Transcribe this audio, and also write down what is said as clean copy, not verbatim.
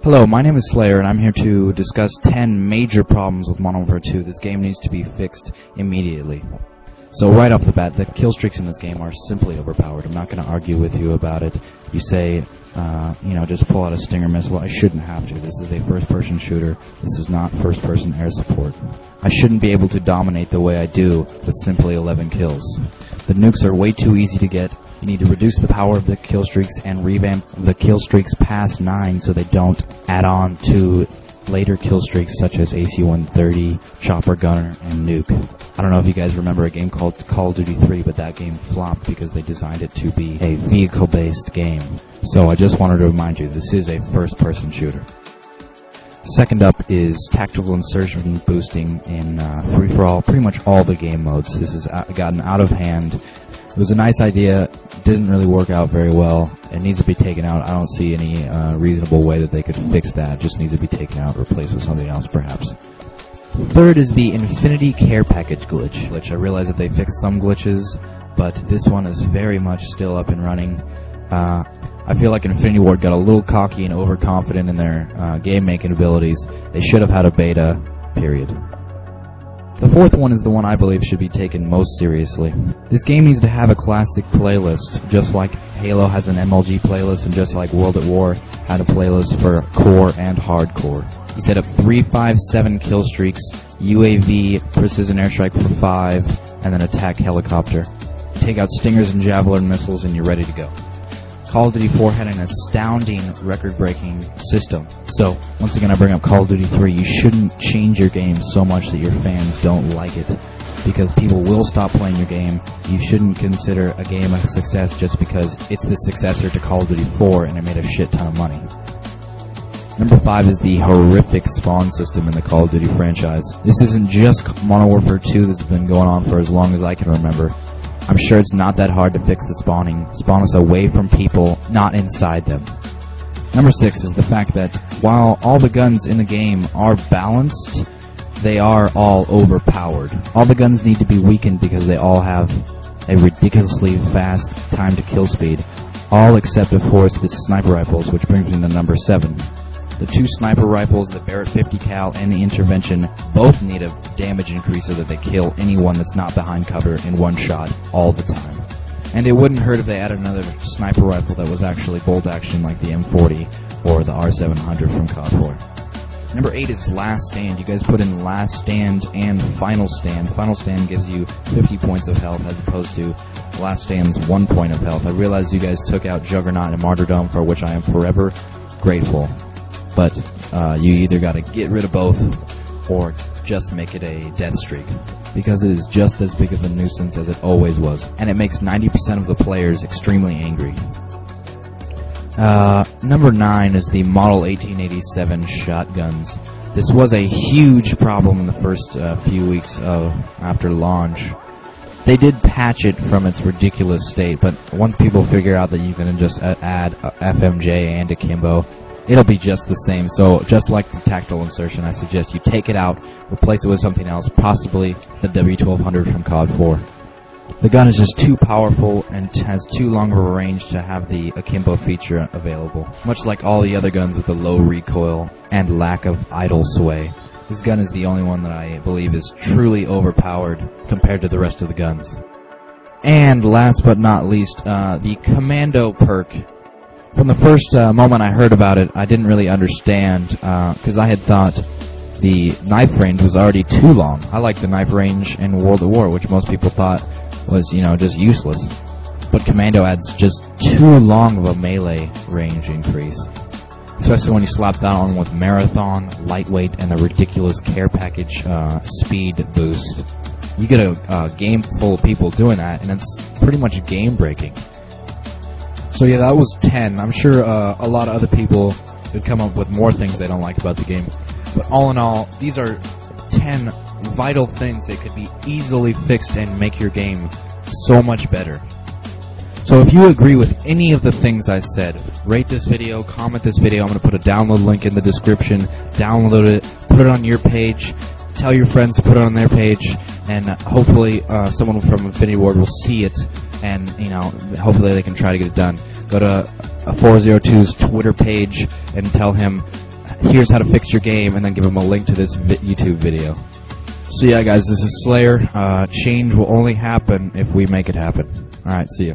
Hello, my name is Slayer, and I'm here to discuss 10 major problems with Modern Warfare 2. This game needs to be fixed immediately. So right off the bat, the kill streaks in this game are simply overpowered. I'm not going to argue with you about it. You say, just pull out a Stinger missile. I shouldn't have to. This is a first-person shooter. This is not first-person air support. I shouldn't be able to dominate the way I do with simply 11 kills. The nukes are way too easy to get. You need to reduce the power of the kill streaks and revamp the kill streaks past 9 so they don't add on to later kill streaks such as AC-130, Chopper Gunner, and Nuke. I don't know if you guys remember a game called Call of Duty 3, but that game flopped because they designed it to be a vehicle-based game. So I just wanted to remind you, this is a first-person shooter. Second up is tactical insertion boosting in free-for-all, pretty much all the game modes. This has gotten out of hand. It was a nice idea, didn't really work out very well. It needs to be taken out. I don't see any reasonable way that they could fix that. It just needs to be taken out, replaced with something else perhaps. Third is the Infinity Care Package glitch. I realize that they fixed some glitches, but this one is very much still up and running. I feel like Infinity Ward got a little cocky and overconfident in their game-making abilities. They should have had a beta, period. The fourth one is the one I believe should be taken most seriously. This game needs to have a classic playlist, just like Halo has an MLG playlist and just like World at War had a playlist for core and hardcore. You set up 3, 5, 7 kill streaks, UAV, precision airstrike for 5, and then attack helicopter. Take out Stingers and Javelin missiles and you're ready to go. Call of Duty 4 had an astounding record-breaking system. So, once again I bring up Call of Duty 3, you shouldn't change your game so much that your fans don't like it, because people will stop playing your game. You shouldn't consider a game a success just because it's the successor to Call of Duty 4 and it made a shit ton of money. Number 5 is the horrific spawn system in the Call of Duty franchise. This isn't just Modern Warfare 2, this has been going on for as long as I can remember. I'm sure it's not that hard to fix the spawning. Spawn us away from people, not inside them. Number 6 is the fact that while all the guns in the game are balanced, they are all overpowered. All the guns need to be weakened because they all have a ridiculously fast time to kill speed. All except, of course, the sniper rifles, which brings me to number 7. The 2 sniper rifles, the Barrett 50 cal and the Intervention, both need a damage increase so that they kill anyone that's not behind cover in one shot all the time. And it wouldn't hurt if they added another sniper rifle that was actually bolt action like the M40 or the R700 from COD 4. Number 8 is Last Stand. You guys put in Last Stand and Final Stand. Final Stand gives you 50 points of health as opposed to Last Stand's 1 point of health. I realize you guys took out Juggernaut and Martyrdom, for which I am forever grateful. But you either got to get rid of both or just make it a death streak, because it is just as big of a nuisance as it always was, and it makes 90% of the players extremely angry. Number 9 is the Model 1887 shotguns. This was a huge problem in the first few weeks after launch. They did patch it from its ridiculous state, but once people figure out that you can just add FMJ and Akimbo, it'll be just the same. So just like the tactical insertion, I suggest you take it out, replace it with something else, possibly the W1200 from COD 4. The gun is just too powerful and has too long of a range to have the Akimbo feature available, much like all the other guns with a low recoil and lack of idle sway. This gun is the only one that I believe is truly overpowered compared to the rest of the guns. And last but not least, the Commando perk. From the first moment I heard about it, I didn't really understand, because I had thought the knife range was already too long. I like the knife range in World at War, which most people thought was, just useless. But Commando adds just too long of a melee range increase, especially when you slap that on with Marathon, Lightweight, and the ridiculous Care Package speed boost. You get a game full of people doing that, and it's pretty much game-breaking. So yeah, that was 10. I'm sure a lot of other people could come up with more things they don't like about the game. But all in all, these are 10 vital things that could be easily fixed and make your game so much better. So if you agree with any of the things I said, rate this video, comment this video. I'm going to put a download link in the description. Download it, put it on your page, tell your friends to put it on their page, and hopefully someone from Infinity Ward will see it, and hopefully they can try to get it done. Go to 402's Twitter page and tell him here's how to fix your game, and then give them a link to this YouTube video. So yeah, guys, this is Slayer. Change will only happen if we make it happen. Alright, see ya.